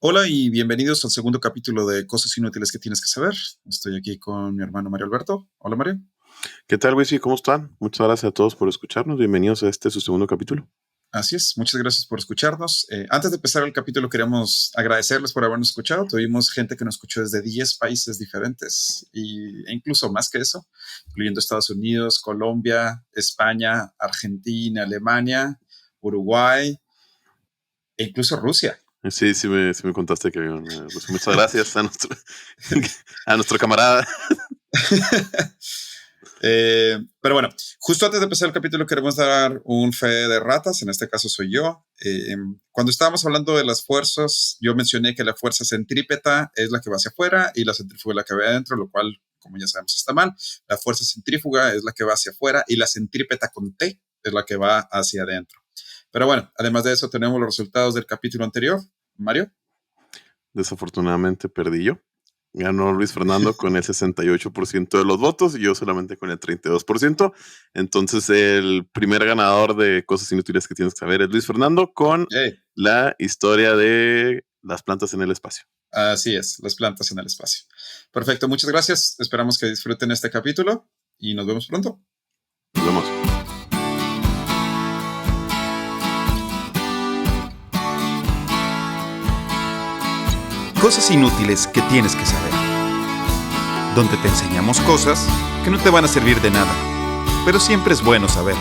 Hola y bienvenidos al segundo capítulo de Cosas Inútiles que tienes que saber. Estoy aquí con mi hermano Mario Alberto. Hola Mario. ¿Qué tal, Wisi? ¿Cómo están? Muchas gracias a todos por escucharnos. Bienvenidos a su segundo capítulo. Así es, muchas gracias por escucharnos. Antes de empezar el capítulo queríamos agradecerles por habernos escuchado. Tuvimos gente que nos escuchó desde 10 países diferentes e incluso más que eso, incluyendo Estados Unidos, Colombia, España, Argentina, Alemania, Uruguay e incluso Rusia. Sí me contaste que había una... Pues muchas gracias a nuestro camarada. Pero bueno, justo antes de empezar el capítulo queremos dar un fe de ratas, en este caso soy yo. Cuando estábamos hablando de las fuerzas, yo mencioné que la fuerza centrípeta es la que va hacia afuera y la centrífuga es la que va adentro, lo cual, como ya sabemos, está mal. La fuerza centrífuga es la que va hacia afuera y la centrípeta con T es la que va hacia adentro. Pero bueno, además de eso tenemos los resultados del capítulo anterior. Mario. Desafortunadamente perdí yo. Ganó Luis Fernando con el 68% de los votos y yo solamente con el 32%. Entonces el primer ganador de Cosas Inútiles que tienes que saber es Luis Fernando con la historia de las plantas en el espacio. Así es, las plantas en el espacio. Perfecto, muchas gracias. Esperamos que disfruten este capítulo y nos vemos pronto. Nos vemos. Cosas inútiles que tienes que saber. Donde te enseñamos cosas que no te van a servir de nada, pero siempre es bueno saber.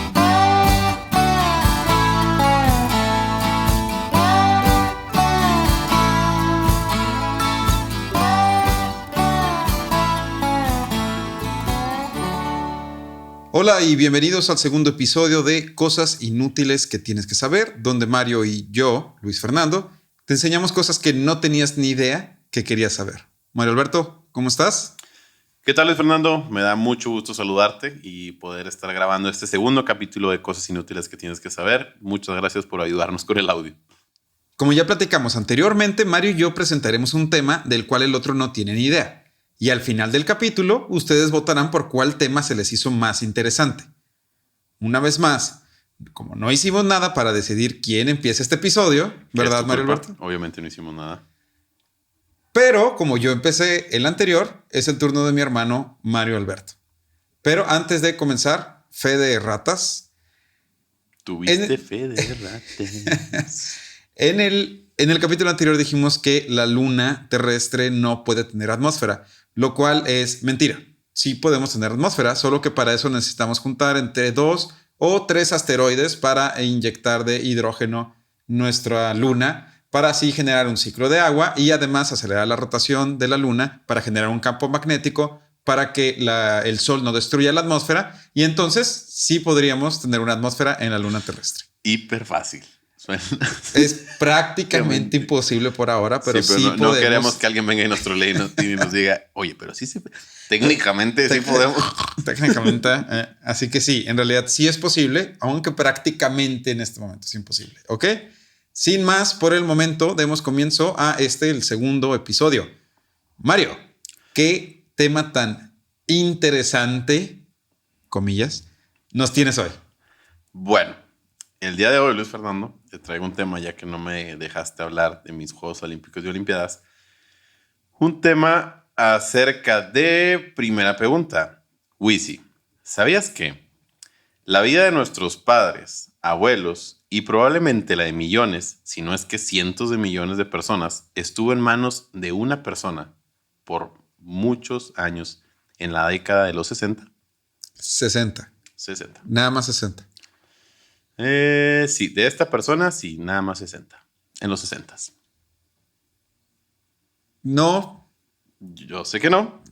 Hola y bienvenidos al segundo episodio de Cosas inútiles que tienes que saber, donde Mario y yo, Luis Fernando, te enseñamos cosas que no tenías ni idea que querías saber. Mario Alberto, ¿cómo estás? ¿Qué tal, Luis Fernando? Me da mucho gusto saludarte y poder estar grabando este segundo capítulo de Cosas Inútiles que tienes que saber. Muchas gracias por ayudarnos con el audio. Como ya platicamos anteriormente, Mario y yo presentaremos un tema del cual el otro no tiene ni idea. Y al final del capítulo, ustedes votarán por cuál tema se les hizo más interesante. Una vez más, como no hicimos nada para decidir quién empieza este episodio, ¿verdad, Mario Alberto? Obviamente no hicimos nada. Pero como yo empecé el anterior, es el turno de mi hermano Mario Alberto. Pero antes de comenzar, fe de ratas. Tuviste fe de ratas. En el capítulo anterior dijimos que la luna terrestre no puede tener atmósfera, lo cual es mentira. Sí podemos tener atmósfera, solo que para eso necesitamos juntar entre 2 o 3 asteroides para inyectar de hidrógeno nuestra luna, para así generar un ciclo de agua y además acelerar la rotación de la luna para generar un campo magnético para que el Sol no destruya la atmósfera, y entonces sí podríamos tener una atmósfera en la luna terrestre. Hiper fácil. Es prácticamente imposible por ahora, pero sí podemos. No queremos que alguien venga y nos trolee y nos diga, oye, pero sí se... Técnicamente sí podemos. Técnicamente. Así que sí, en realidad sí es posible, aunque prácticamente en este momento es imposible. ¿Ok? Sin más, por el momento, demos comienzo a el segundo episodio. Mario, ¿qué tema tan interesante, comillas, nos tienes hoy? Bueno, el día de hoy, Luis Fernando, te traigo un tema, ya que no me dejaste hablar de mis Juegos Olímpicos y Olimpiadas. Un tema acerca de... Primera pregunta. Wisi, ¿sabías que la vida de nuestros padres, abuelos y probablemente la de millones, si no es que cientos de millones de personas, estuvo en manos de una persona por muchos años en la década de los 60? 60. Nada más 60. Sí, de esta persona, sí, nada más 60. En los 60. No. Yo sé que no.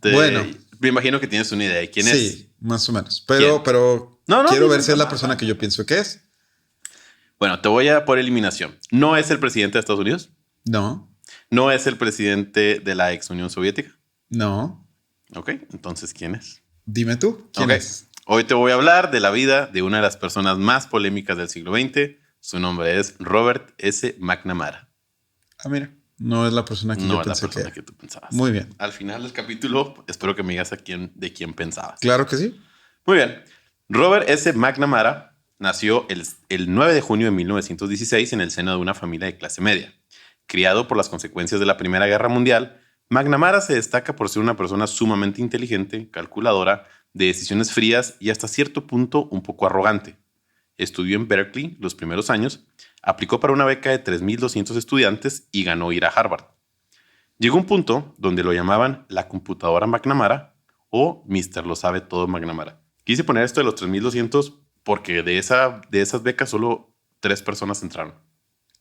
Bueno. Me imagino que tienes una idea de quién es. Sí, más o menos. Pero quiero ver si es la persona que yo pienso que es. Bueno, te voy a por eliminación. ¿No es el presidente de Estados Unidos? No. ¿No es el presidente de la ex Unión Soviética? No. Ok, entonces, ¿quién es? Dime tú, ¿quién es? Hoy te voy a hablar de la vida de una de las personas más polémicas del siglo XX. Su nombre es Robert S. McNamara. Ah, mira. No es la persona que yo pensé que era. No es la persona que tú pensabas. Muy bien. Al final del capítulo, espero que me digas de quién pensabas. Claro que sí. Muy bien. Robert S. McNamara nació el 9 de junio de 1916 en el seno de una familia de clase media, criado por las consecuencias de la Primera Guerra Mundial, McNamara se destaca por ser una persona sumamente inteligente, calculadora, de decisiones frías y hasta cierto punto un poco arrogante. Estudió en Berkeley los primeros años, aplicó para una beca de 3.200 estudiantes y ganó ir a Harvard. Llegó un punto donde lo llamaban la computadora McNamara o Mr. Lo Sabe Todo McNamara. Quise poner esto de los 3.200 porque de esas becas solo 3 personas entraron.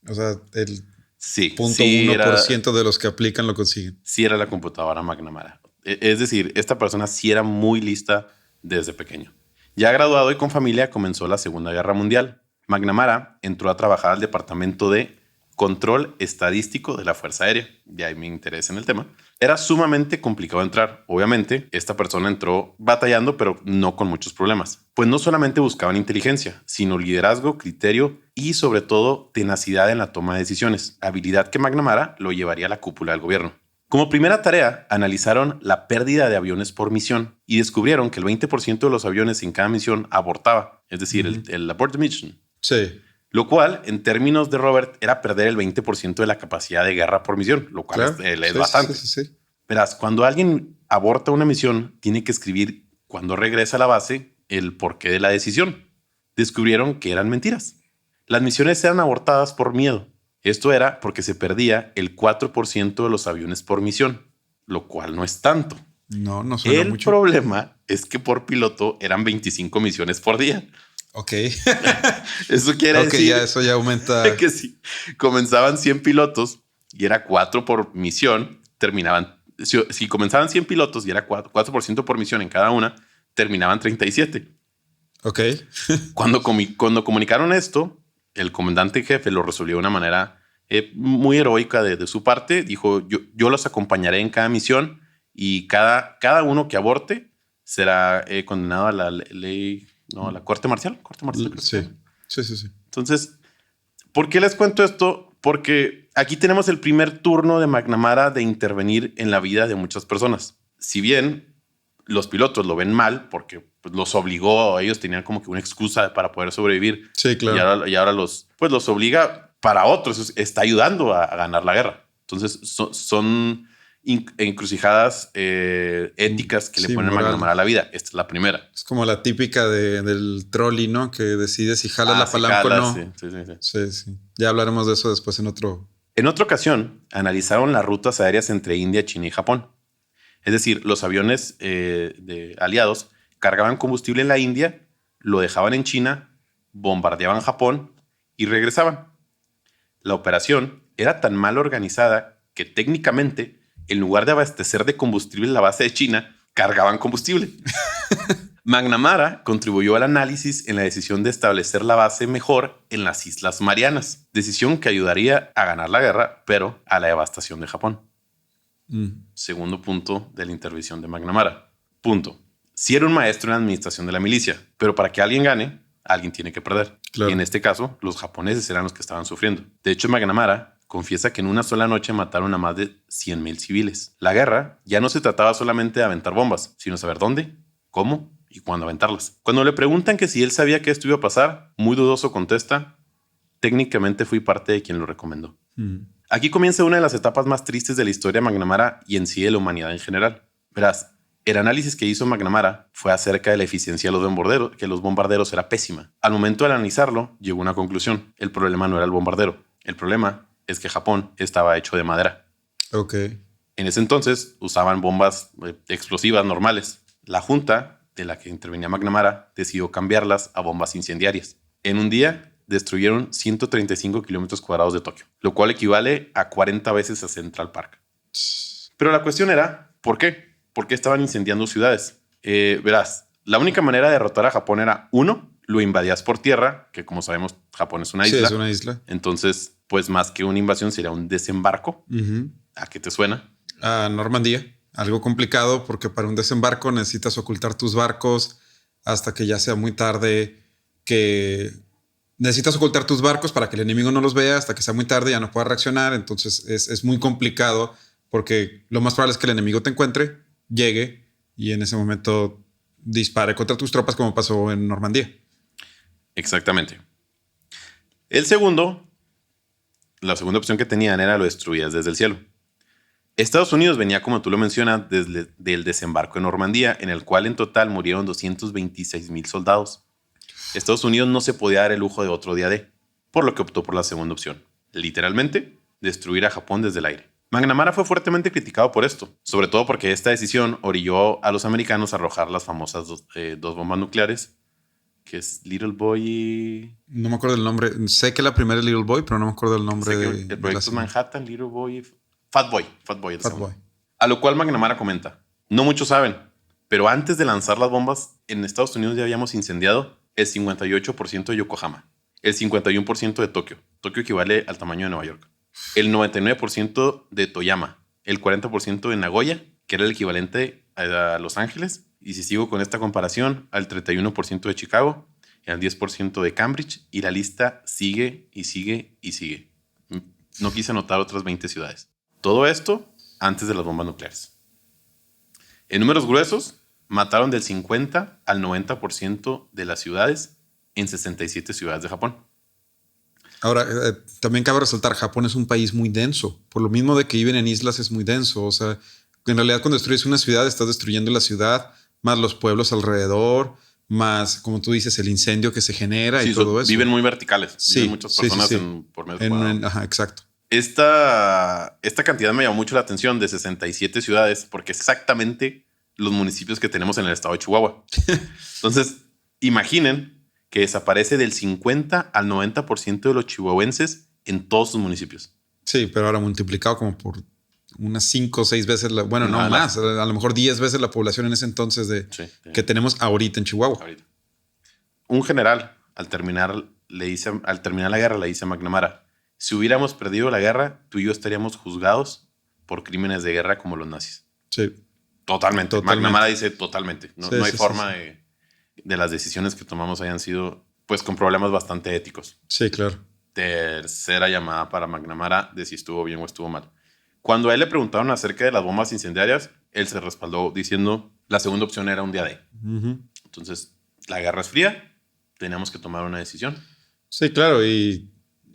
O sea, el Sí, 0.1% de los que aplican lo consiguen. Sí era la computadora McNamara. Es decir, esta persona sí era muy lista desde pequeño. Ya graduado y con familia comenzó la Segunda Guerra Mundial. McNamara entró a trabajar al departamento de Control Estadístico de la Fuerza Aérea. De ahí mi interés en el tema. Era sumamente complicado entrar. Obviamente, esta persona entró batallando, pero no con muchos problemas. Pues no solamente buscaban inteligencia, sino liderazgo, criterio y sobre todo tenacidad en la toma de decisiones. Habilidad que McNamara lo llevaría a la cúpula del gobierno. Como primera tarea, analizaron la pérdida de aviones por misión y descubrieron que el 20% de los aviones en cada misión abortaba. Es decir, el abort the mission. Sí. Lo cual, en términos de Robert, era perder el 20% de la capacidad de guerra por misión, lo cual Claro. es bastante. Sí. Verás, cuando alguien aborta una misión, tiene que escribir cuando regresa a la base el porqué de la decisión. Descubrieron que eran mentiras. Las misiones eran abortadas por miedo. Esto era porque se perdía el 4% de los aviones por misión, lo cual no es tanto. No suena mucho. El problema es que por piloto eran 25 misiones por día. Ok. Eso quiere decir eso ya aumenta. que si comenzaban 100 pilotos y era 4 por misión, terminaban. Si comenzaban 100 pilotos y era 4% por misión en cada una, terminaban 37. Ok. Cuando comunicaron esto, el comandante en jefe lo resolvió de una manera muy heroica de su parte. Dijo, yo los acompañaré en cada misión y cada uno que aborte será condenado a la ley, no, a la corte marcial. Sí. Entonces, ¿por qué les cuento esto? Porque aquí tenemos el primer turno de McNamara de intervenir en la vida de muchas personas. Si bien los pilotos lo ven mal porque pues, los obligó, ellos tenían como que una excusa para poder sobrevivir. Sí, claro. Y ahora los obliga para otros, está ayudando a ganar la guerra. Entonces son encrucijadas éticas que le ponen a McNamara a la vida. Esta es la primera. Es como la típica del trolley, ¿no? Que decide si jala la palanca o no. Sí. Ya hablaremos de eso después en otro. En otra ocasión, analizaron las rutas aéreas entre India, China y Japón. Es decir, los aviones de aliados cargaban combustible en la India, lo dejaban en China, bombardeaban Japón y regresaban. La operación era tan mal organizada que técnicamente, en lugar de abastecer de combustible la base de China, cargaban combustible. McNamara contribuyó al análisis en la decisión de establecer la base mejor en las Islas Marianas, decisión que ayudaría a ganar la guerra, pero a la devastación de Japón. Segundo punto de la intervención de McNamara. Punto. Sí era un maestro en la administración de la milicia, pero para que alguien gane, alguien tiene que perder. Claro. Y en este caso, los japoneses eran los que estaban sufriendo. De hecho, McNamara confiesa que en una sola noche mataron a más de 100,000 civiles. La guerra ya no se trataba solamente de aventar bombas, sino saber dónde, cómo y cuándo aventarlas. Cuando le preguntan que si él sabía que esto iba a pasar, muy dudoso contesta, técnicamente fui parte de quien lo recomendó. Aquí comienza una de las etapas más tristes de la historia de McNamara y en sí de la humanidad en general. Verás, el análisis que hizo McNamara fue acerca de la eficiencia de los bombarderos, que los bombarderos era pésima. Al momento de analizarlo, llegó a una conclusión. El problema no era el bombardero. El problema es que Japón estaba hecho de madera. Ok. En ese entonces usaban bombas explosivas normales. La junta de la que intervenía McNamara decidió cambiarlas a bombas incendiarias. En un día destruyeron 135 kilómetros cuadrados de Tokio, lo cual equivale a 40 veces a Central Park. Pero la cuestión era, ¿por qué? ¿Por qué estaban incendiando ciudades? Verás, la única manera de derrotar a Japón era, uno, lo invadías por tierra, que como sabemos, Japón es una isla. Sí, es una isla. Entonces, pues más que una invasión sería un desembarco. ¿A qué te suena? A Normandía. Algo complicado porque para un desembarco necesitas ocultar tus barcos hasta que ya sea muy tarde, que necesitas ocultar tus barcos para que el enemigo no los vea hasta que sea muy tarde, ya no pueda reaccionar. Entonces es muy complicado porque lo más probable es que el enemigo te encuentre, llegue y en ese momento dispare contra tus tropas como pasó en Normandía. Exactamente. El segundo, La segunda opción que tenían era lo destruías desde el cielo. Estados Unidos venía, como tú lo mencionas, desde el desembarco en Normandía, en el cual en total murieron 226,000 soldados. Estados Unidos no se podía dar el lujo de otro día D, por lo que optó por la segunda opción. Literalmente, destruir a Japón desde el aire. McNamara fue fuertemente criticado por esto, sobre todo porque esta decisión orilló a los americanos a arrojar las famosas dos bombas nucleares, que es Little Boy y... No me acuerdo del nombre. Sé que la primera es Little Boy, pero no me acuerdo del nombre el proyecto Manhattan, Little Boy... Fat Boy. Fat Boy. A lo cual McNamara comenta, no muchos saben, pero antes de lanzar las bombas, en Estados Unidos ya habíamos incendiado el 58% de Yokohama, el 51% de Tokio. Tokio equivale al tamaño de Nueva York. El 99% de Toyama, el 40% de Nagoya, que era el equivalente a Los Ángeles, y si sigo con esta comparación, al 31% de Chicago, y al 10% de Cambridge, y la lista sigue y sigue y sigue. No quise anotar otras 20 ciudades. Todo esto antes de las bombas nucleares. En números gruesos, mataron del 50 al 90% de las ciudades en 67 ciudades de Japón. Ahora, también cabe resaltar, Japón es un país muy denso. Por lo mismo de que viven en islas, es muy denso. O sea, en realidad cuando destruyes una ciudad, estás destruyendo la ciudad, más los pueblos alrededor, más, como tú dices, el incendio que se genera y todo eso. Viven muy verticales. Sí, viven muchas personas sí. Por metro cuadrado. Ajá, exacto. Esta cantidad me llamó mucho la atención de 67 ciudades porque es exactamente los municipios que tenemos en el estado de Chihuahua. Entonces, imaginen que desaparece del 50 al 90% de los chihuahuenses en todos sus municipios. Sí, pero ahora multiplicado como por unas 5 o 6 veces, más, a lo mejor 10 veces la población en ese entonces que tenemos ahorita en Chihuahua. Ahorita. Un general, al terminar la guerra, le dice a McNamara, si hubiéramos perdido la guerra, tú y yo estaríamos juzgados por crímenes de guerra como los nazis. Sí. Totalmente. McNamara dice totalmente. No hay forma sí. de las decisiones que tomamos hayan sido pues con problemas bastante éticos. Sí, claro. Tercera llamada para McNamara de si estuvo bien o estuvo mal. Cuando a él le preguntaron acerca de las bombas incendiarias, él se respaldó diciendo la segunda opción era un día D. Uh-huh. Entonces, la guerra es fría, teníamos que tomar una decisión. Sí, claro,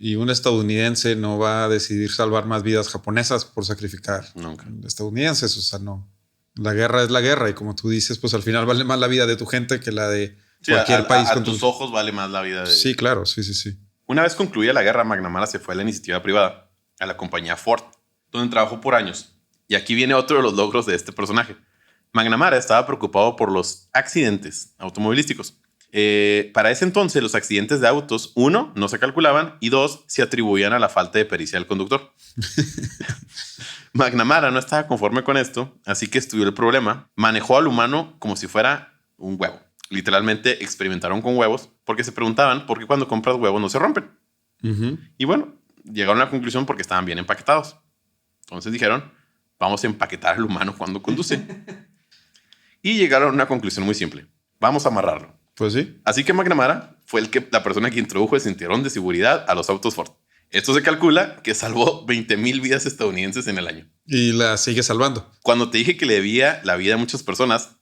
y un estadounidense no va a decidir salvar más vidas japonesas por sacrificar Nunca. Estadounidenses. O sea, no. La guerra es la guerra y como tú dices, pues al final vale más la vida de tu gente que la de cualquier país. A tus ojos vale más la vida de... Sí, claro, sí. Una vez concluida la guerra, McNamara se fue a la iniciativa privada, a la compañía Ford, donde trabajó por años. Y aquí viene otro de los logros de este personaje. McNamara estaba preocupado por los accidentes automovilísticos. Para ese entonces, los accidentes de autos, 1, no se calculaban y 2, se atribuían a la falta de pericia del conductor. McNamara no estaba conforme con esto, así que estudió el problema, manejó al humano como si fuera un huevo. Literalmente experimentaron con huevos porque se preguntaban por qué cuando compras huevos no se rompen. Uh-huh. Y bueno, llegaron a la conclusión porque estaban bien empaquetados. Entonces dijeron, vamos a empaquetar al humano cuando conduce. Y llegaron a una conclusión muy simple. Vamos a amarrarlo. Pues sí. Así que McNamara fue la persona que introdujo el cinturón de seguridad a los autos Ford. Esto se calcula que salvó 20,000 vidas estadounidenses en el año. Y la sigue salvando. Cuando te dije que le debía la vida a muchas personas,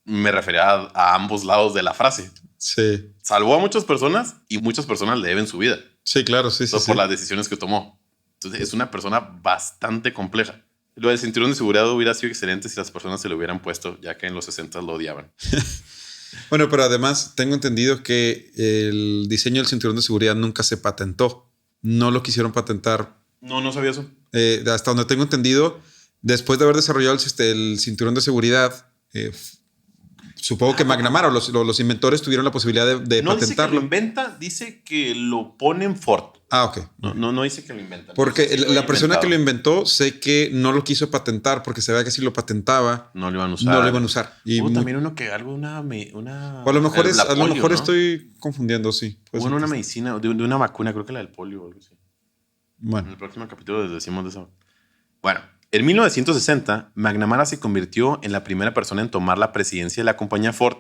me refería a ambos lados de la frase. Sí. Salvó a muchas personas y muchas personas le deben su vida. Sí, claro, sí. Por las decisiones que tomó. Entonces es una persona bastante compleja. Lo del cinturón de seguridad hubiera sido excelente si las personas se lo hubieran puesto, ya que en los 60 lo odiaban. Bueno, pero además tengo entendido que el diseño del cinturón de seguridad nunca se patentó. No lo quisieron patentar. No sabía eso. Hasta donde tengo entendido, después de haber desarrollado el cinturón de seguridad, supongo que McNamara o los inventores tuvieron la posibilidad de no patentarlo. Dice que lo inventa, dice que lo pone en Ford. Ah, ok. No dice que lo inventa. Porque no la persona que lo inventó sé que no lo quiso patentar porque se veía que si lo patentaba no lo iban a usar. Y también uno que una o a lo mejor, polio, ¿no? Estoy confundiendo, sí. Hubo una medicina, de una vacuna, creo que la del polio o algo así. Bueno. En el próximo capítulo les decimos de eso. Bueno, en 1960, McNamara se convirtió en la primera persona en tomar la presidencia de la compañía Ford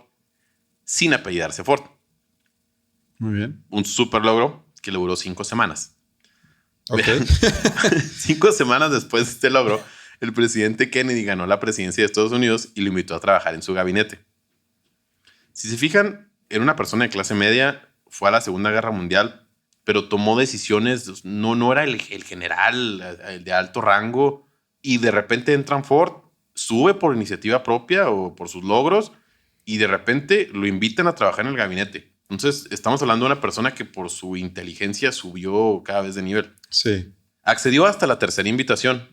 sin apellidarse Ford. Muy bien. Un super logro que le duró 5 semanas. Ok. 5 semanas después de este logro, el presidente Kennedy ganó la presidencia de Estados Unidos y lo invitó a trabajar en su gabinete. Si se fijan, era una persona de clase media, fue a la Segunda Guerra Mundial, pero tomó decisiones, no era el general, el de alto rango, y de repente entra en Ford, sube por iniciativa propia o por sus logros, y de repente lo invitan a trabajar en el gabinete. Entonces, estamos hablando de una persona que por su inteligencia subió cada vez de nivel. Sí. Accedió hasta la tercera invitación.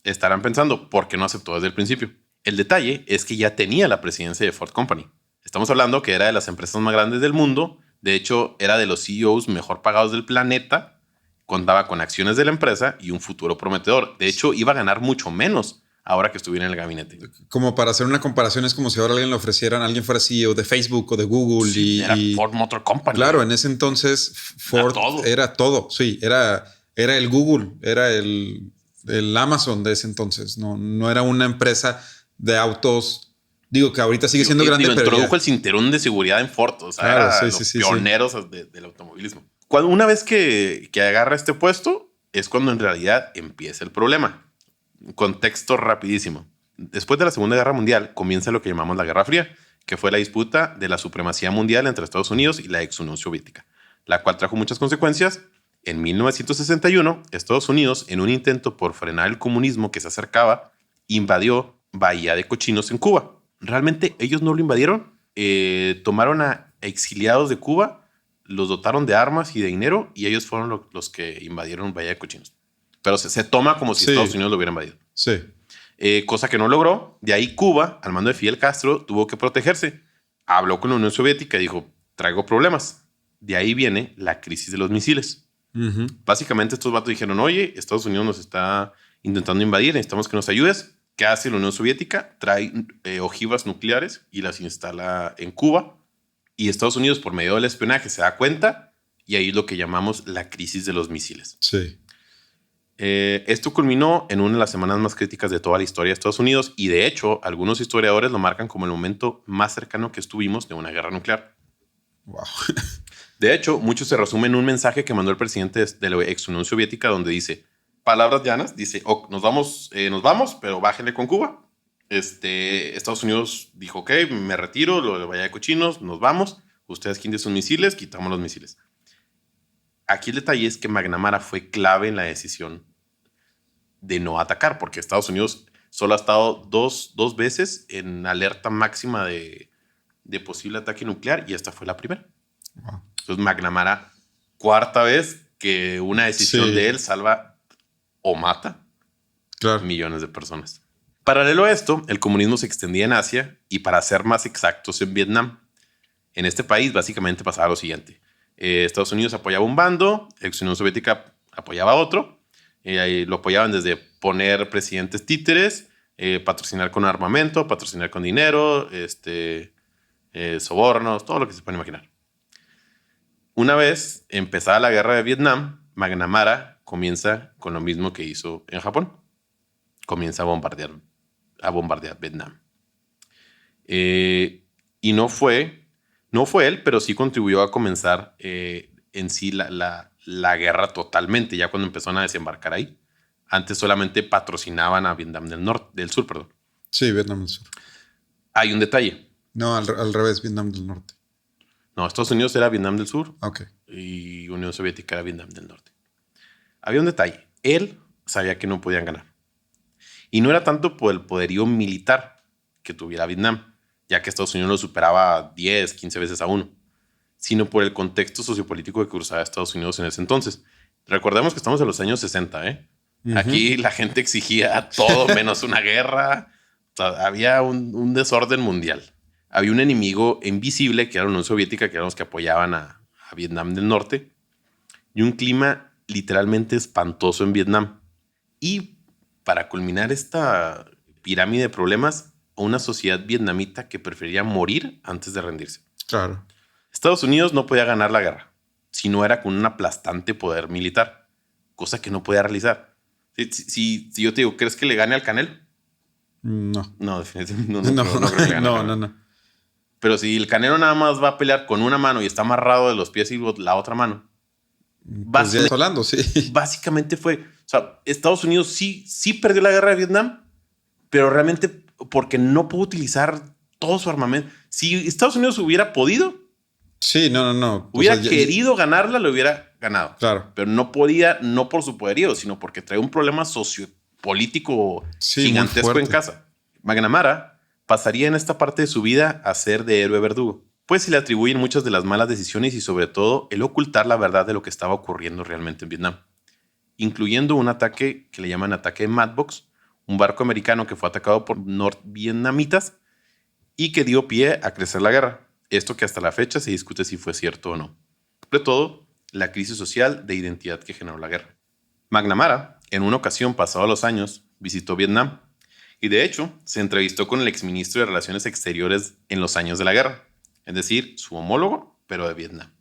Estarán pensando, ¿por qué no aceptó desde el principio? El detalle es que ya tenía la presidencia de Ford Company. Estamos hablando que era de las empresas más grandes del mundo. De hecho, era de los CEOs mejor pagados del planeta. Contaba con acciones de la empresa y un futuro prometedor. De hecho, iba a ganar mucho menos ahora que estuviera en el gabinete. Como para hacer una comparación, es como si ahora alguien le ofrecieran, alguien fuera CEO de Facebook o de Google. Sí, era Ford Motor Company. Claro, en ese entonces Ford era todo. Sí, era el Google, era el Amazon de ese entonces. No era una empresa de autos. Digo que ahorita sigue siendo grande, pero introdujo el cinturón de seguridad en Ford. O sea, claro, era los pioneros del automovilismo. Una vez que agarra este puesto, es cuando en realidad empieza el problema. Contexto rapidísimo. Después de la Segunda Guerra Mundial comienza lo que llamamos la Guerra Fría, que fue la disputa de la supremacía mundial entre Estados Unidos y la ex Unión Soviética, la cual trajo muchas consecuencias. En 1961, Estados Unidos, en un intento por frenar el comunismo que se acercaba, invadió Bahía de Cochinos en Cuba. Realmente ellos no lo invadieron, tomaron a exiliados de Cuba, los dotaron de armas y de dinero y ellos fueron los que invadieron Bahía de Cochinos. Pero se toma como si Estados Unidos lo hubiera invadido. Sí. Cosa que no logró. De ahí Cuba, al mando de Fidel Castro, tuvo que protegerse. Habló con la Unión Soviética y dijo, traigo problemas. De ahí viene la crisis de los misiles. Básicamente estos vatos dijeron, oye, Estados Unidos nos está intentando invadir, necesitamos que nos ayudes. ¿Qué hace la Unión Soviética? Trae ojivas nucleares y las instala en Cuba. Y Estados Unidos, por medio del espionaje, se da cuenta y ahí es lo que llamamos la crisis de los misiles. Sí. Esto culminó en una de las semanas más críticas de toda la historia de Estados Unidos y de hecho algunos historiadores lo marcan como el momento más cercano que estuvimos de una guerra nuclear. Wow. De hecho, mucho se resume en un mensaje que mandó el presidente de la ex Unión Soviética donde dice, palabras llanas, dice, nos vamos, pero bájenle con Cuba. Estados Unidos dijo, ok, me retiro, lo de Bahía de Cochinos, nos vamos, ustedes quiten sus misiles, quitamos los misiles. Aquí el detalle es que McNamara fue clave en la decisión de no atacar, porque Estados Unidos solo ha estado dos veces en alerta máxima de posible ataque nuclear y esta fue la primera. Wow. Entonces McNamara, cuarta vez que una decisión de él salva o mata millones de personas. Paralelo a esto, el comunismo se extendía en Asia y para ser más exactos en Vietnam. En este país básicamente pasaba lo siguiente. Estados Unidos apoyaba un bando, ex Unión Soviética apoyaba a otro. Lo apoyaban desde poner presidentes títeres, patrocinar con armamento, patrocinar con dinero, sobornos, todo lo que se puede imaginar. Una vez empezada la guerra de Vietnam, McNamara comienza con lo mismo que hizo en Japón. Comienza a bombardear Vietnam. Y no fue él, pero sí contribuyó a comenzar en sí la guerra totalmente, ya cuando empezaron a desembarcar ahí. Antes solamente patrocinaban a Vietnam del Sur, perdón. Sí, Vietnam del Sur. Hay un detalle. No, al revés, Vietnam del Norte. No, Estados Unidos era Vietnam del Sur. Ok. Y Unión Soviética era Vietnam del Norte. Había un detalle. Él sabía que no podían ganar. Y no era tanto por el poderío militar que tuviera Vietnam, ya que Estados Unidos lo superaba 10, 15 veces a uno, sino por el contexto sociopolítico que cruzaba Estados Unidos en ese entonces. Recordemos que estamos en los años 60, ¿eh? Aquí la gente exigía todo menos una guerra. O sea, había un desorden mundial. Había un enemigo invisible, que era la Unión Soviética, que eran los que apoyaban a Vietnam del Norte, y un clima literalmente espantoso en Vietnam. Y para culminar esta pirámide de problemas, una sociedad vietnamita que prefería morir antes de rendirse. Claro. Estados Unidos no podía ganar la guerra si no era con un aplastante poder militar, cosa que no podía realizar. Si yo te digo, ¿crees que le gane al Canelo? No. No, definitivamente no creo que le gane. No. Pero si el Canelo nada más va a pelear con una mano y está amarrado de los pies y la otra mano. Pues ya hablando, sí. Básicamente fue, o sea, Estados Unidos sí perdió la guerra de Vietnam, pero realmente porque no pudo utilizar todo su armamento. Si Estados Unidos hubiera podido, sí, no. hubiera querido ganarla, lo hubiera ganado. Claro. Pero no podía, no por su poderío, sino porque trae un problema sociopolítico gigantesco en casa. McNamara pasaría en esta parte de su vida a ser de héroe verdugo, pues se le atribuyen muchas de las malas decisiones y sobre todo el ocultar la verdad de lo que estaba ocurriendo realmente en Vietnam, incluyendo un ataque que le llaman ataque de Madbox, un barco americano que fue atacado por norvietnamitas y que dio pie a crecer la guerra. Esto que hasta la fecha se discute si fue cierto o no. Sobre todo, la crisis social de identidad que generó la guerra. McNamara, en una ocasión pasados los años, visitó Vietnam y de hecho se entrevistó con el exministro de Relaciones Exteriores en los años de la guerra, es decir, su homólogo, pero de Vietnam.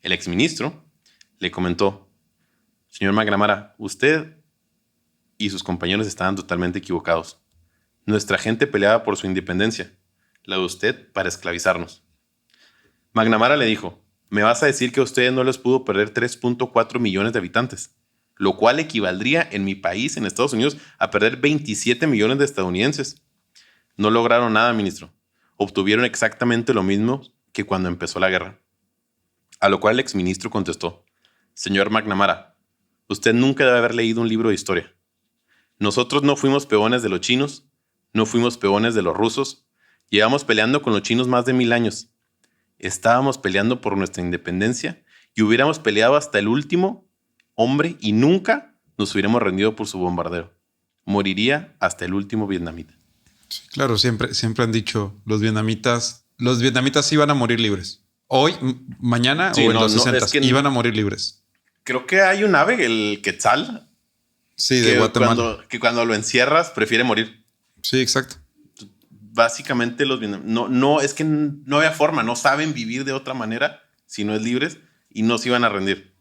El exministro le comentó: señor McNamara, usted y sus compañeros estaban totalmente equivocados. Nuestra gente peleaba por su independencia, la de usted para esclavizarnos. McNamara le dijo: me vas a decir que a ustedes no les pudo perder 3.4 millones de habitantes, lo cual equivaldría en mi país, en Estados Unidos, a perder 27 millones de estadounidenses. No lograron nada, ministro. Obtuvieron exactamente lo mismo que cuando empezó la guerra. A lo cual el exministro contestó: señor McNamara, usted nunca debe haber leído un libro de historia. Nosotros no fuimos peones de los chinos, no fuimos peones de los rusos. Llevamos peleando con los chinos más de 1000 años. Estábamos peleando por nuestra independencia y hubiéramos peleado hasta el último hombre y nunca nos hubiéramos rendido por su bombardero. Moriría hasta el último vietnamita. Sí, claro, siempre han dicho los vietnamitas iban a morir libres. Hoy, mañana o en los 60 es que iban a morir libres. Creo que hay un ave, el quetzal. Sí, de Guatemala. Que cuando lo encierras prefiere morir. Sí, exacto. Básicamente los vietnamitas no es que no había forma, no saben vivir de otra manera si no es libres y no se iban a rendir.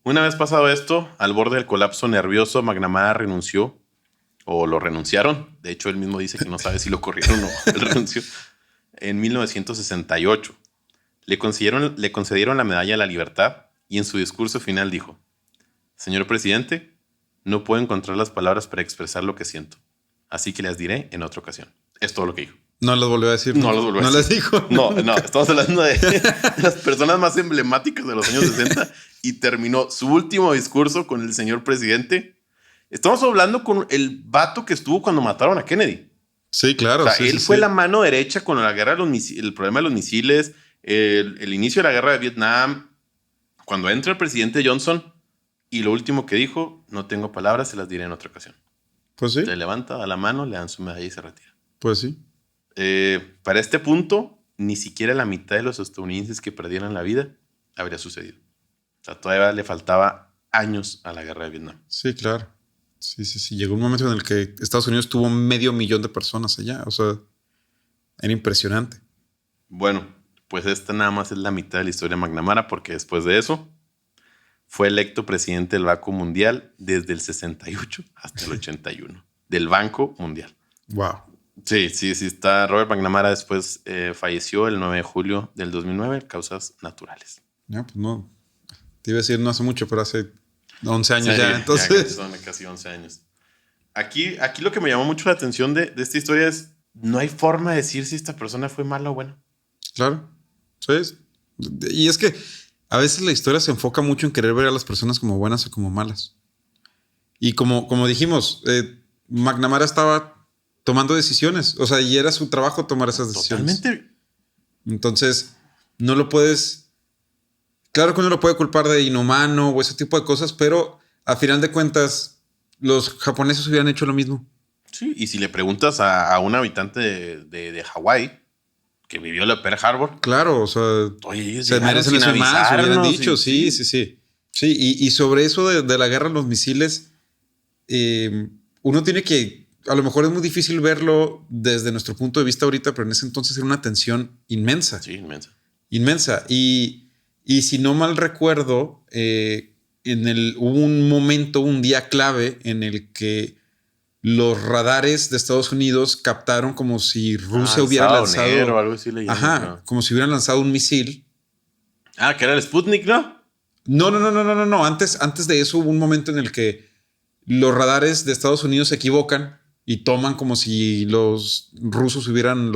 Una vez pasado esto, al borde del colapso nervioso, McNamara renunció o lo renunciaron. De hecho, él mismo dice que no sabe si lo corrieron o no. Él renunció en 1968. Le concedieron la medalla de la libertad y en su discurso final dijo: señor presidente, no puedo encontrar las palabras para expresar lo que siento. Así que las diré en otra ocasión. Es todo lo que dijo. No los volvió a decir. No los volvió a decir. No les dijo. No, estamos hablando de las personas más emblemáticas de los años 60 y terminó su último discurso con el señor presidente. Estamos hablando con el vato que estuvo cuando mataron a Kennedy. Sí, claro. O sea, sí, él fue la mano derecha con la guerra de los misiles, el problema de los misiles, el inicio de la guerra de Vietnam, cuando entra el presidente Johnson y lo último que dijo: no tengo palabras, se las diré en otra ocasión. Pues sí. Se levanta, da la mano, le dan su medalla y se retira. Pues sí. Para este punto, ni siquiera la mitad de los estadounidenses que perdieran la vida habría sucedido. O sea, todavía le faltaba años a la guerra de Vietnam. Sí, claro. Sí. Llegó un momento en el que Estados Unidos tuvo 500,000 de personas allá. O sea, era impresionante. Bueno, pues esta nada más es la mitad de la historia de McNamara, porque después de eso fue electo presidente del Banco Mundial desde el 68 hasta el 81. Del Banco Mundial. Wow. Sí. Está Robert McNamara. Después falleció el 9 de julio del 2009 causas naturales. Ya, pues no. Te iba a decir no hace mucho, pero hace 11 años Sí, ya. Entonces. Son casi 11 años. Aquí lo que me llamó mucho la atención de esta historia es: no hay forma de decir si esta persona fue mala o buena. Claro. ¿Sabes? Y es que a veces la historia se enfoca mucho en querer ver a las personas como buenas o como malas. Y como dijimos, McNamara estaba tomando decisiones. O sea, y era su trabajo tomar esas decisiones. Totalmente. Entonces, no lo puedes... Claro que uno lo puede culpar de inhumano o ese tipo de cosas, pero a final de cuentas, los japoneses hubieran hecho lo mismo. Sí, y si le preguntas a un habitante de Hawái que vivió la Pearl Harbor. Claro, o sea, oye, se merecen eso más, hubieran dicho. Sí. Sí, y sobre eso de la guerra en los misiles, uno tiene que... A lo mejor es muy difícil verlo desde nuestro punto de vista ahorita, pero en ese entonces era una tensión inmensa. Sí, inmensa. Inmensa. Y si no mal recuerdo, hubo un momento, un día clave en el que los radares de Estados Unidos captaron como si Rusia hubiera lanzado... O algo así le llaman, ajá, ¿no? como si hubieran lanzado un misil. Ah, que era el Sputnik, ¿no? No. Antes de eso hubo un momento en el que los radares de Estados Unidos se equivocan y toman como si los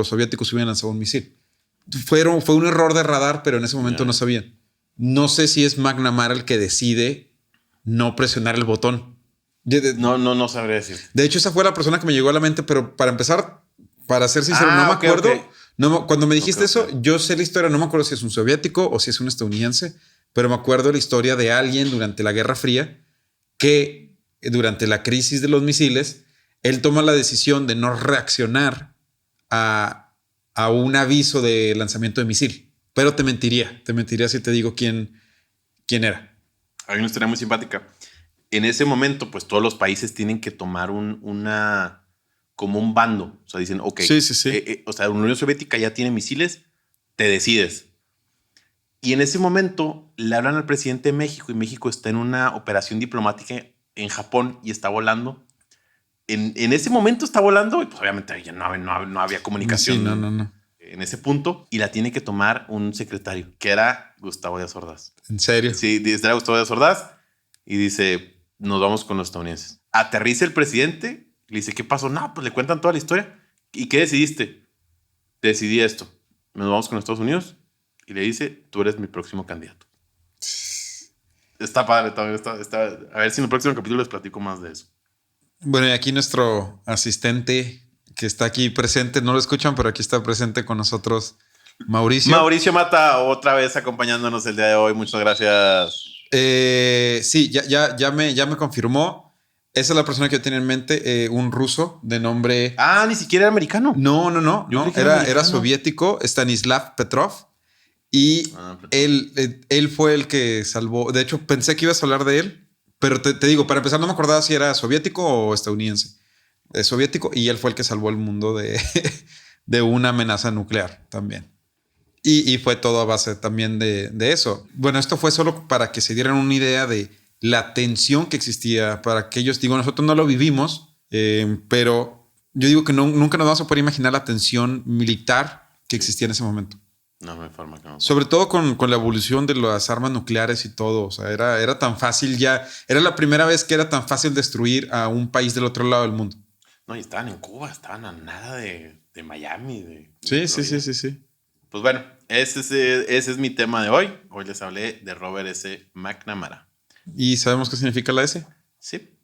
soviéticos hubieran lanzado un misil. Fue un error de radar, pero en ese momento no sabían. no sé si es McNamara el que decide no presionar el botón. No sabría decir. De hecho, esa fue la persona que me llegó a la mente, pero para empezar, para ser sincero, no me acuerdo. Okay. Cuando me dijiste eso, yo sé la historia, no me acuerdo si es un soviético o si es un estadounidense, pero me acuerdo la historia de alguien durante la Guerra Fría que durante la crisis de los misiles, él toma la decisión de no reaccionar a un aviso de lanzamiento de misil. Pero te mentiría si te digo quién era. Hay una historia muy simpática. En ese momento, pues todos los países tienen que tomar como un bando. O sea, dicen, ok, sí. O sea, la Unión Soviética ya tiene misiles, te decides. Y en ese momento le hablan al presidente de México y México está en una operación diplomática en Japón y está volando. En ese momento está volando y pues obviamente ya no había comunicación. Sí, no. En ese punto, y la tiene que tomar un secretario, que era Gustavo Díaz Ordaz. ¿En serio? Sí, era Gustavo Díaz Ordaz y dice, nos vamos con los estadounidenses. Aterriza el presidente, le dice, ¿qué pasó? No, pues le cuentan toda la historia. ¿Y qué decidiste? Decidí esto. Nos vamos con Estados Unidos y le dice, tú eres mi próximo candidato. Está padre también. A ver si en el próximo capítulo les platico más de eso. Bueno, y aquí nuestro asistente que está aquí presente, no lo escuchan, pero aquí está presente con nosotros Mauricio. Mauricio Mata, otra vez acompañándonos el día de hoy. Muchas gracias. Sí, ya me confirmó. Esa es la persona que yo tenía en mente, un ruso de nombre... Ah, ni siquiera era americano. No. Era soviético, Stanislav Petrov. Y él fue el que salvó. De hecho, pensé que ibas a hablar de él, pero te digo, para empezar, no me acordaba si era soviético o estadounidense. Soviético, y él fue el que salvó el mundo de una amenaza nuclear también. Y fue todo a base también de eso. Bueno, esto fue solo para que se dieran una idea de la tensión que existía para que ellos, digo, nosotros no lo vivimos, pero yo digo que nunca nos vamos a poder imaginar la tensión militar que existía en ese momento. No hay forma que no. Sobre todo con la evolución de las armas nucleares y todo. O sea, era tan fácil ya. Era la primera vez que era tan fácil destruir a un país del otro lado del mundo. No, y estaban en Cuba, estaban a nada de Miami. Sí. Pues bueno, ese es mi tema de hoy. Hoy les hablé de Robert S. McNamara. ¿Y sabemos qué significa la S? Sí.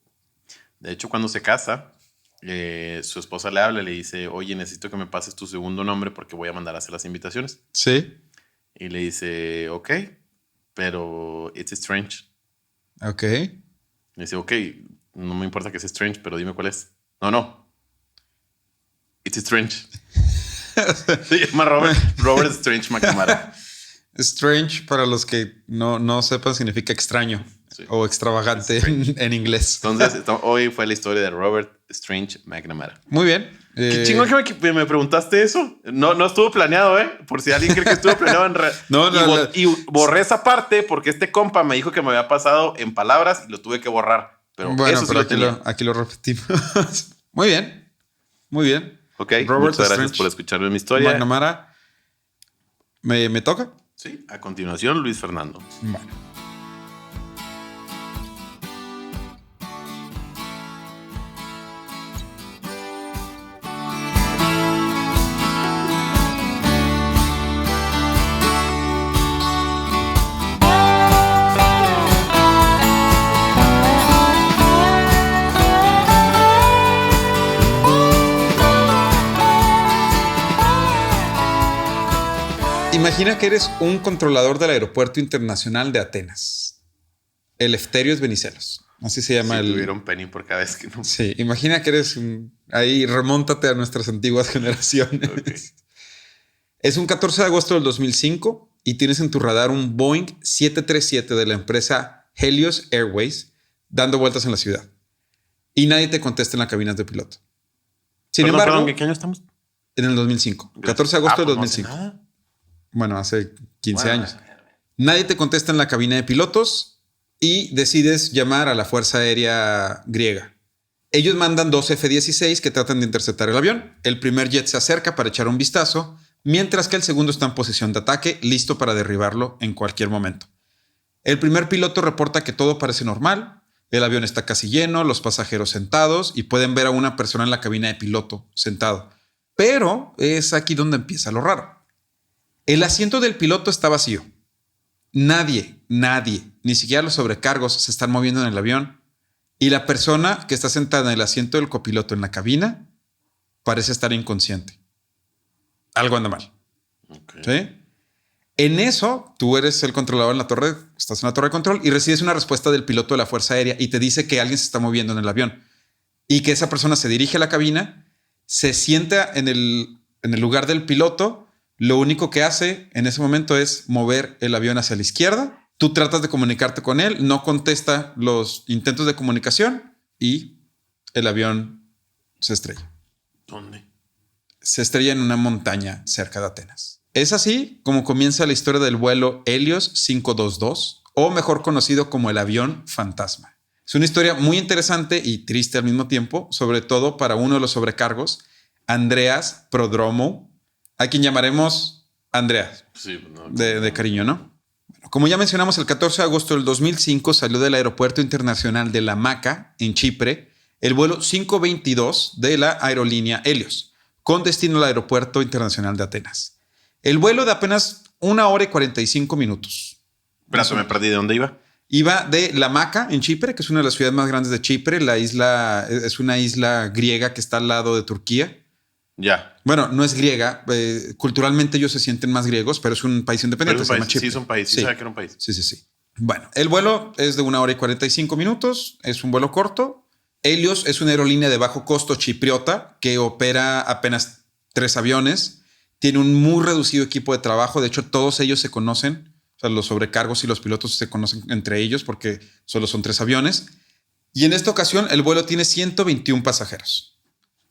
De hecho, cuando se casa, su esposa le habla y le dice, oye, necesito que me pases tu segundo nombre porque voy a mandar a hacer las invitaciones. Sí. Y le dice, ok, pero it's strange. Ok. Le dice, ok, no me importa que sea strange, pero dime cuál es. No. It's strange. Se llama Robert Strange McNamara. Strange, para los que no sepan, significa extraño, sí, o extravagante en inglés. Entonces, hoy fue la historia de Robert Strange McNamara. Muy bien. Qué chingón que me preguntaste eso. No estuvo planeado, Por si alguien cree que estuvo planeado. Y borré esa parte porque este compa me dijo que me había pasado en palabras y lo tuve que borrar. Pero bueno, eso sí pero aquí lo repetimos. Muy bien. Ok, Robert, muchas gracias por escucharme mi historia. McNamara, ¿me toca? Sí, a continuación, Luis Fernando. Bueno. Imagina que eres un controlador del Aeropuerto Internacional de Atenas. Eleftherios Venizelos. Así se llama. Sí, tuvieron penny por cada vez que no. Sí, imagina que eres ahí, remóntate a nuestras antiguas generaciones. Okay. Es un 14 de agosto del 2005 y tienes en tu radar un Boeing 737 de la empresa Helios Airways dando vueltas en la ciudad. Y nadie te contesta en la cabina de piloto. Sin embargo, ¿en qué año estamos? En el 2005. 14 de agosto del 2005. No hace nada. Bueno, hace 15 años. Nadie te contesta en la cabina de pilotos y decides llamar a la Fuerza Aérea griega. Ellos mandan 2 F-16 que tratan de interceptar el avión. El primer jet se acerca para echar un vistazo, mientras que el segundo está en posición de ataque, listo para derribarlo en cualquier momento. El primer piloto reporta que todo parece normal. El avión está casi lleno, los pasajeros sentados y pueden ver a una persona en la cabina de piloto sentado. Pero es aquí donde empieza lo raro. El asiento del piloto está vacío. nadie, ni siquiera los sobrecargos se están moviendo en el avión y la persona que está sentada en el asiento del copiloto en la cabina parece estar inconsciente. Algo anda mal. Okay. ¿Sí? En eso, tú eres el controlador en la torre, estás en la torre de control y recibes una respuesta del piloto de la Fuerza Aérea y te dice que alguien se está moviendo en el avión y que esa persona se dirige a la cabina, se sienta en el lugar del piloto. Lo único que hace en ese momento es mover el avión hacia la izquierda. Tú tratas de comunicarte con él, no contesta los intentos de comunicación y el avión se estrella. ¿Dónde? Se estrella en una montaña cerca de Atenas. Es así como comienza la historia del vuelo Helios 522, o mejor conocido como el avión fantasma. Es una historia muy interesante y triste al mismo tiempo, sobre todo para uno de los sobrecargos, Andreas Prodromou, a quien llamaremos Andreas, Sí, no, de cariño, ¿no? Bueno, como ya mencionamos, el 14 de agosto del 2005 salió del Aeropuerto Internacional de La Maca, en Chipre, el vuelo 522 de la aerolínea Helios, con destino al Aeropuerto Internacional de Atenas. El vuelo de apenas 1 hora y 45 minutos. Pero me perdí. ¿De dónde iba? Iba de La Maca, en Chipre, que es una de las ciudades más grandes de Chipre. La isla es una isla griega que está al lado de Turquía. Ya. Bueno, no es griega. Culturalmente ellos se sienten más griegos, pero es un país independiente. Se llama Chipre. Sí, es un país. Sí, sabía que era un país. Sí. Bueno, el vuelo es de 1 hora y 45 minutos. Es un vuelo corto. Helios es una aerolínea de bajo costo chipriota que opera apenas 3 aviones. Tiene un muy reducido equipo de trabajo. De hecho, todos ellos se conocen. O sea, los sobrecargos y los pilotos se conocen entre ellos porque solo son 3 aviones. Y en esta ocasión, el vuelo tiene 121 pasajeros.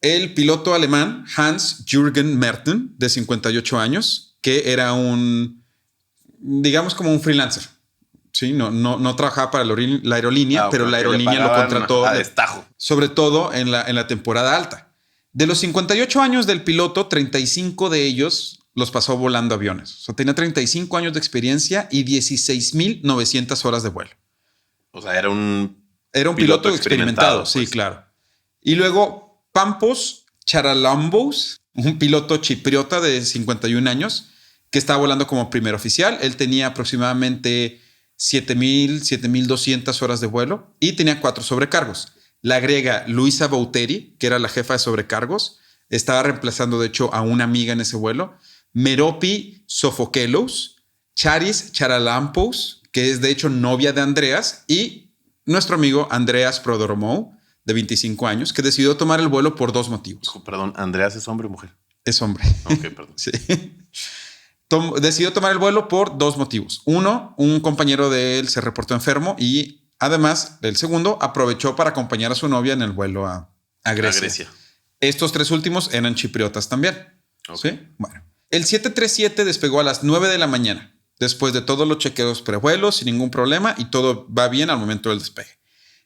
El piloto alemán Hans-Jürgen Merten, de 58 años, que era digamos como un freelancer. Sí, no trabajaba para la aerolínea, pero la aerolínea lo contrató a destajo. Sobre todo en la temporada alta. De los 58 años del piloto, 35 de ellos los pasó volando aviones. O sea, tenía 35 años de experiencia y 16,900 horas de vuelo. O sea, era un piloto experimentado. Pues. Sí, claro. Y luego Pampos Charalambous, un piloto chipriota de 51 años que estaba volando como primer oficial. Él tenía aproximadamente 7,200 horas de vuelo y tenía 4 sobrecargos. La griega Luisa Bouteri, que era la jefa de sobrecargos, estaba reemplazando de hecho a una amiga en ese vuelo. Meropi Sofokelos, Charis Charalampous, que es de hecho novia de Andreas, y nuestro amigo Andreas Prodromou, de 25 años, que decidió tomar el vuelo por 2 motivos. Perdón, ¿Andreas es hombre o mujer? Es hombre. Ok, perdón. Sí. Decidió tomar el vuelo por 2 motivos. Uno, un compañero de él se reportó enfermo y además, el segundo aprovechó para acompañar a su novia en el vuelo a Grecia. Estos 3 últimos eran chipriotas también. Okay. ¿Sí? Bueno, el 737 despegó a las 9 de la mañana, después de todos los chequeos prevuelos, sin ningún problema, y todo va bien al momento del despegue.